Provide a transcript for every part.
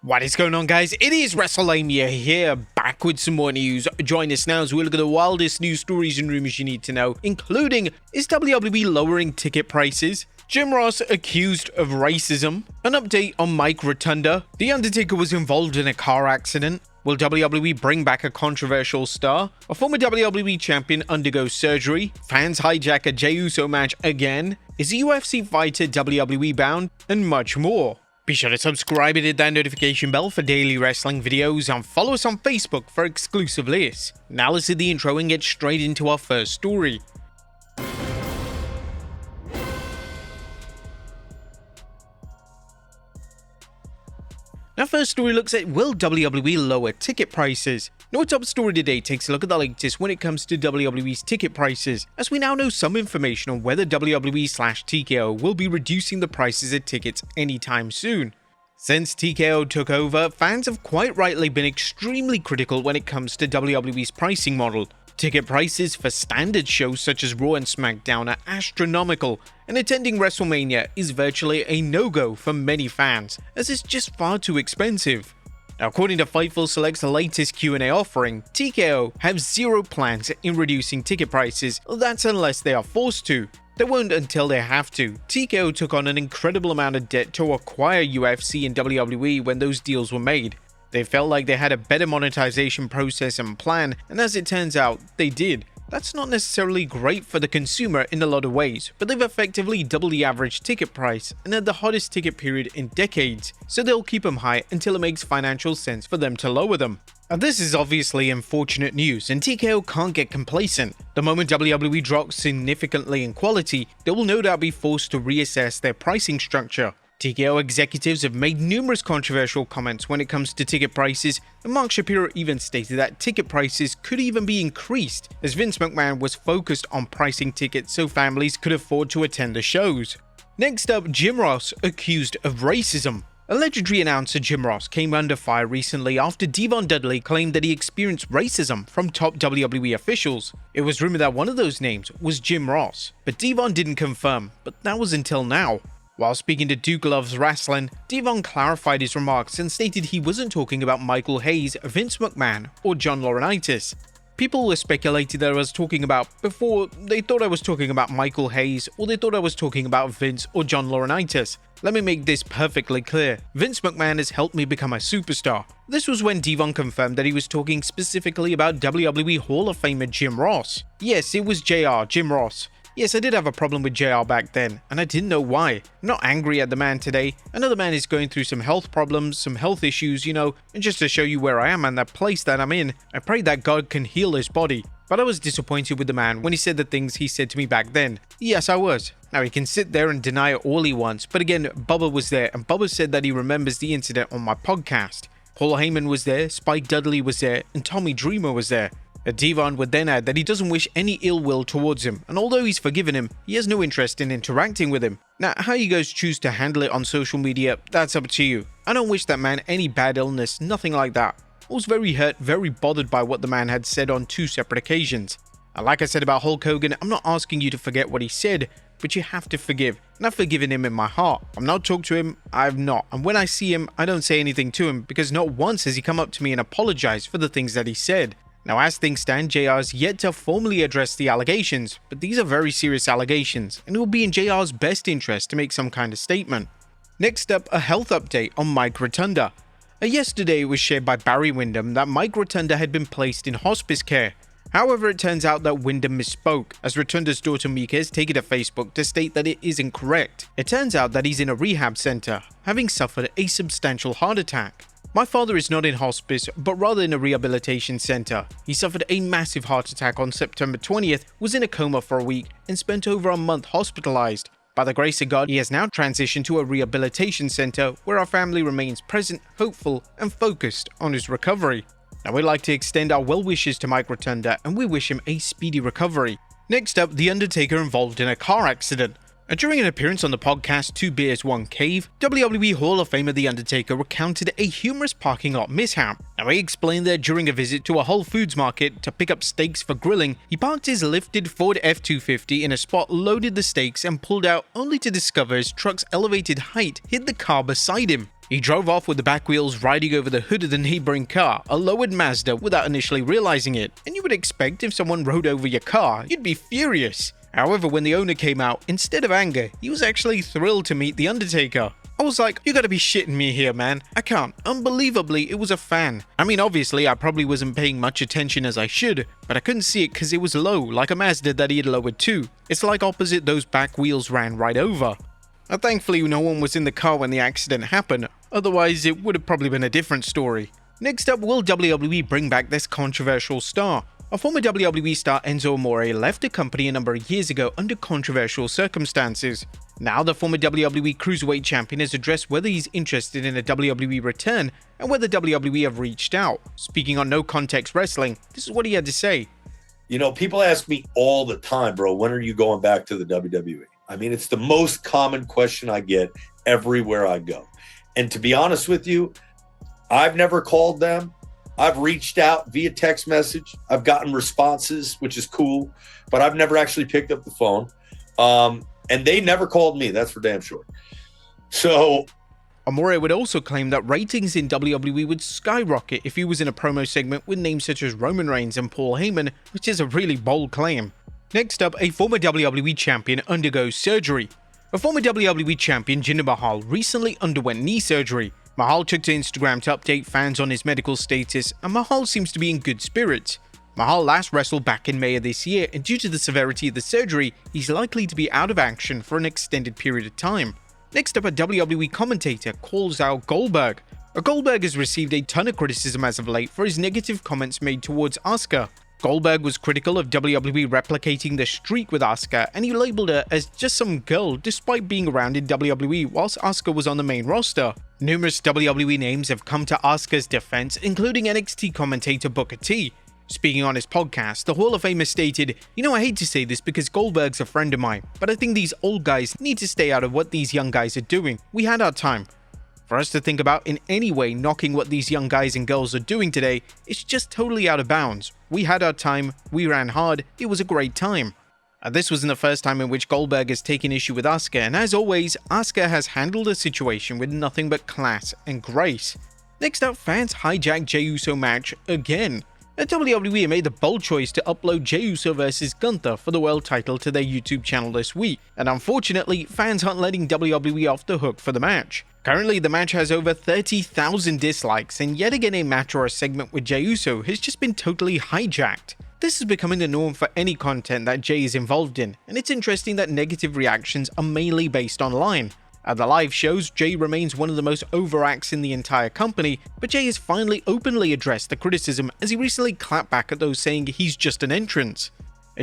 What is going on, guys? It is Wrestlelamia here, back with some more news. Join us now as we look at the wildest news stories and rumors you need to know, including, is WWE lowering ticket prices? Jim Ross accused of racism, an update on Mike Rotunda, The Undertaker was involved in a car accident, will WWE bring back a controversial star, a former WWE champion undergoes surgery, fans hijack a Jey Uso match again, is a UFC fighter WWE-bound, and much more. Be sure to subscribe and hit that notification bell for daily wrestling videos and follow us on Facebook for exclusive lists. Now let's hit the intro and get straight into our first story. Our first story looks at, will WWE lower ticket prices? Now our top story today takes a look at the latest when it comes to WWE's ticket prices, as we now know some information on whether WWE/TKO will be reducing the prices of tickets anytime soon. Since TKO took over, fans have quite rightly been extremely critical when it comes to WWE's pricing model. Ticket prices for standard shows such as Raw and SmackDown are astronomical, and attending WrestleMania is virtually a no-go for many fans, as it's just far too expensive. Now, according to Fightful Select's latest Q&A offering, TKO have zero plans in reducing ticket prices, that's unless they are forced to. They won't until they have to. TKO took on an incredible amount of debt to acquire UFC and WWE when those deals were made. They felt like they had a better monetization process and plan, and as it turns out, they did. That's not necessarily great for the consumer in a lot of ways, but they've effectively doubled the average ticket price and had the hottest ticket period in decades, so they'll keep them high until it makes financial sense for them to lower them. And this is obviously unfortunate news, and TKO can't get complacent. The moment WWE drops significantly in quality, they will no doubt be forced to reassess their pricing structure. TKO executives have made numerous controversial comments when it comes to ticket prices, and Mark Shapiro even stated that ticket prices could even be increased, as Vince McMahon was focused on pricing tickets so families could afford to attend the shows. Next up, Jim Ross accused of racism. A legendary announcer Jim Ross came under fire recently after Devon Dudley claimed that he experienced racism from top WWE officials. It was rumored that one of those names was Jim Ross, but Devon didn't confirm, but that was until now. While speaking to Duke Loves Wrestling, Devon clarified his remarks and stated he wasn't talking about Michael Hayes, Vince McMahon, or John Laurinaitis. People were speculating that I was talking about before. They thought I was talking about Michael Hayes, or they thought I was talking about Vince or John Laurinaitis. Let me make this perfectly clear. Vince McMahon has helped me become a superstar. This was when Devon confirmed that he was talking specifically about WWE Hall of Famer Jim Ross. Yes, it was Jim Ross. Yes, I did have a problem with JR back then, and I didn't know why. I'm not angry at the man today. I know the man is going through some health problems, some health issues, and just to show you where I am and the place that I'm in, I pray that God can heal his body. But I was disappointed with the man when he said the things he said to me back then. Yes, I was. Now, he can sit there and deny it all he wants, but again, Bubba was there, and Bubba said that he remembers the incident on my podcast. Paul Heyman was there, Spike Dudley was there, and Tommy Dreamer was there. Devon would then add that he doesn't wish any ill will towards him, and although he's forgiven him, he has no interest in interacting with him. Now, how you guys choose to handle it on social media, that's up to you. I don't wish that man any bad illness, nothing like that. I was very hurt, very bothered by what the man had said on two separate occasions. And like I said about Hulk Hogan, I'm not asking you to forget what he said, but you have to forgive. And I've forgiven him in my heart. I've not talked to him, I've not. And when I see him, I don't say anything to him, because not once has he come up to me and apologized for the things that he said. Now, as things stand, JR has yet to formally address the allegations, but these are very serious allegations, and it will be in JR's best interest to make some kind of statement. Next up, a health update on Mike Rotunda. Yesterday, it was shared by Barry Windham that Mike Rotunda had been placed in hospice care. However, it turns out that Windham misspoke, as Rotunda's daughter Mika has taken to Facebook to state that it is incorrect. It turns out that he's in a rehab center, having suffered a substantial heart attack. My father is not in hospice, but rather in a rehabilitation center. He suffered a massive heart attack on September 20th, was in a coma for a week, and spent over a month hospitalized. By the grace of God, he has now transitioned to a rehabilitation center where our family remains present, hopeful, and focused on his recovery. Now, we'd like to extend our well wishes to Mike Rotunda, and we wish him a speedy recovery. Next up, The Undertaker involved in a car accident. During an appearance on the podcast 2 Beers 1 Cave, WWE Hall of Famer The Undertaker recounted a humorous parking lot mishap. Now, he explained that during a visit to a Whole Foods market to pick up steaks for grilling, he parked his lifted Ford F-250 in a spot, loaded the steaks, and pulled out only to discover his truck's elevated height hit the car beside him. He drove off with the back wheels riding over the hood of the neighboring car, a lowered Mazda, without initially realizing it, and you would expect if someone rode over your car, you'd be furious. However, when the owner came out, instead of anger, he was actually thrilled to meet the Undertaker. I was like, you gotta be shitting me here, man. I can't. Unbelievably, it was a fan. I mean, obviously, I probably wasn't paying much attention as I should, but I couldn't see it because it was low, like a Mazda that he had lowered too. It's like opposite those back wheels ran right over. Thankfully, no one was in the car when the accident happened, otherwise it would have probably been a different story. Next up, will WWE bring back this controversial star? A former WWE star Enzo Amore left the company a number of years ago under controversial circumstances. Now, the former WWE Cruiserweight Champion has addressed whether he's interested in a WWE return and whether WWE have reached out. Speaking on No Context Wrestling, this is what he had to say. You know, people ask me all the time, bro, when are you going back to the WWE? I mean, it's the most common question I get everywhere I go. And to be honest with you, I've never called them. I've reached out via text message. I've gotten responses, which is cool, but I've never actually picked up the phone. And they never called me. That's for damn sure. So Amore would also claim that ratings in WWE would skyrocket if he was in a promo segment with names such as Roman Reigns and Paul Heyman, which is a really bold claim. Next up, a former WWE champion undergoes surgery. A former WWE champion, Jinder Mahal, recently underwent knee surgery. Mahal took to Instagram to update fans on his medical status, and Mahal seems to be in good spirits. Mahal last wrestled back in May of this year, and due to the severity of the surgery, he's likely to be out of action for an extended period of time. Next up, a WWE commentator calls out Goldberg. Goldberg has received a ton of criticism as of late for his negative comments made towards Asuka. Goldberg was critical of WWE replicating the streak with Asuka, and he labeled her as just some girl despite being around in WWE whilst Asuka was on the main roster. Numerous WWE names have come to Asuka's defense, including NXT commentator Booker T. Speaking on his podcast, the Hall of Famer stated, "You know, I hate to say this because Goldberg's a friend of mine, but I think these old guys need to stay out of what these young guys are doing. We had our time. For us to think about in any way knocking what these young guys and girls are doing today, it's just totally out of bounds. We had our time, we ran hard, it was a great time." This wasn't the first time in which Goldberg has taken issue with Asuka, and as always, Asuka has handled the situation with nothing but class and grace. Next up, fans hijack Jey Uso match again. WWE made the bold choice to upload Jey Uso vs Gunther for the world title to their YouTube channel this week, and unfortunately, fans aren't letting WWE off the hook for the match. Currently, the match has over 30,000 dislikes, and yet again a match or a segment with Jey Uso has just been totally hijacked. This is becoming the norm for any content that Jey is involved in, and it's interesting that negative reactions are mainly based online. At the live shows, Jey remains one of the most over acts in the entire company, but Jey has finally openly addressed the criticism as he recently clapped back at those saying he's just an entrance.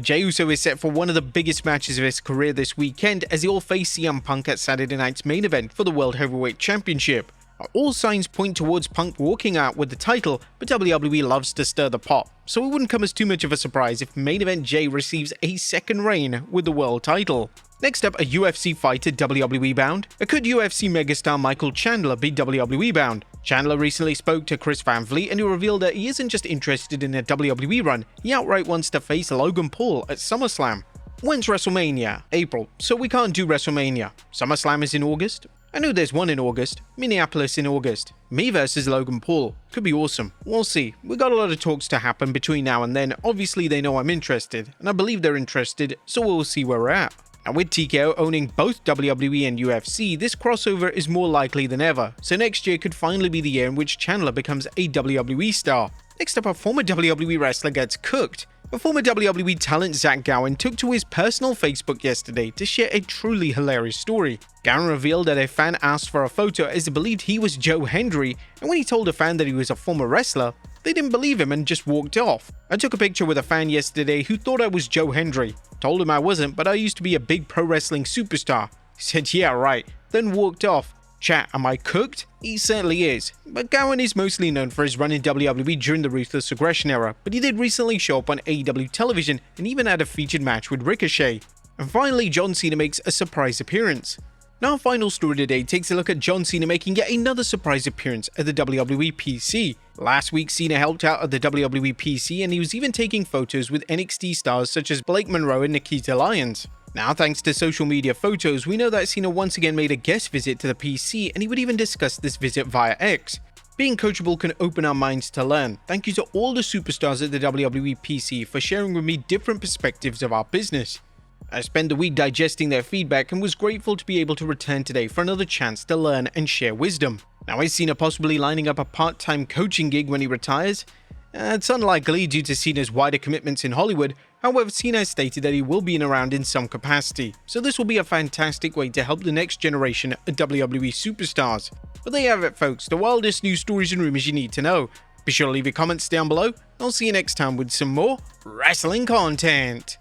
Jey Uso is set for one of the biggest matches of his career this weekend as he will face CM Punk at Saturday night's main event for the World Heavyweight Championship. All signs point towards Punk walking out with the title, but WWE loves to stir the pot, so it wouldn't come as too much of a surprise if main event Jey receives a second reign with the world title. Next up, a UFC fighter WWE-BOUND. Could UFC megastar Michael Chandler be WWE-BOUND? Chandler recently spoke to Chris Van Vliet and he revealed that he isn't just interested in a WWE run, he outright wants to face Logan Paul at SummerSlam. When's WrestleMania? April, so we can't do WrestleMania. SummerSlam is in August? I know there's one in August. Minneapolis in August. Me versus Logan Paul. Could be awesome. We'll see. We got a lot of talks to happen between now and then. Obviously they know I'm interested, and I believe they're interested, so we'll see where we're at. And with TKO owning both WWE and UFC, this crossover is more likely than ever, so next year could finally be the year in which Chandler becomes a WWE star. Next up, a former WWE wrestler gets cooked. A former WWE talent Zach Gowen took to his personal Facebook yesterday to share a truly hilarious story. Gowen revealed that a fan asked for a photo as he believed he was Joe Hendry, and when he told a fan that he was a former wrestler, they didn't believe him and just walked off. I took a picture with a fan yesterday who thought I was Joe Hendry. Told him I wasn't, but I used to be a big pro wrestling superstar. He said, "Yeah, right," then walked off. Chat, am I cooked? He certainly is. But Gowen is mostly known for his run in WWE during the Ruthless Aggression era, but he did recently show up on AEW television and even had a featured match with Ricochet. And finally, John Cena makes a surprise appearance. Now, our final story today takes a look at John Cena making yet another surprise appearance at the WWE PC. Last week, Cena helped out at the WWE PC and he was even taking photos with NXT stars such as Blake Monroe and Nikita Lyons. Now, thanks to social media photos, we know that CENA once again made a guest visit to the PC, and he would even discuss this visit via X. Being coachable can open our minds to learn. Thank you to all the superstars at the WWE PC for sharing with me different perspectives of our business. I spent the week digesting their feedback and was grateful to be able to return today for another chance to learn and share wisdom. Now, is CENA possibly lining up a part-time coaching gig when he retires? It's unlikely due to CENA's wider commitments in Hollywood. However, CENA has stated that he will be around in some capacity, so this will be a fantastic way to help the next generation of WWE superstars. But there you have it, folks, the wildest news stories and rumors you need to know. Be sure to leave your comments down below. I'll see you next time with some more wrestling content.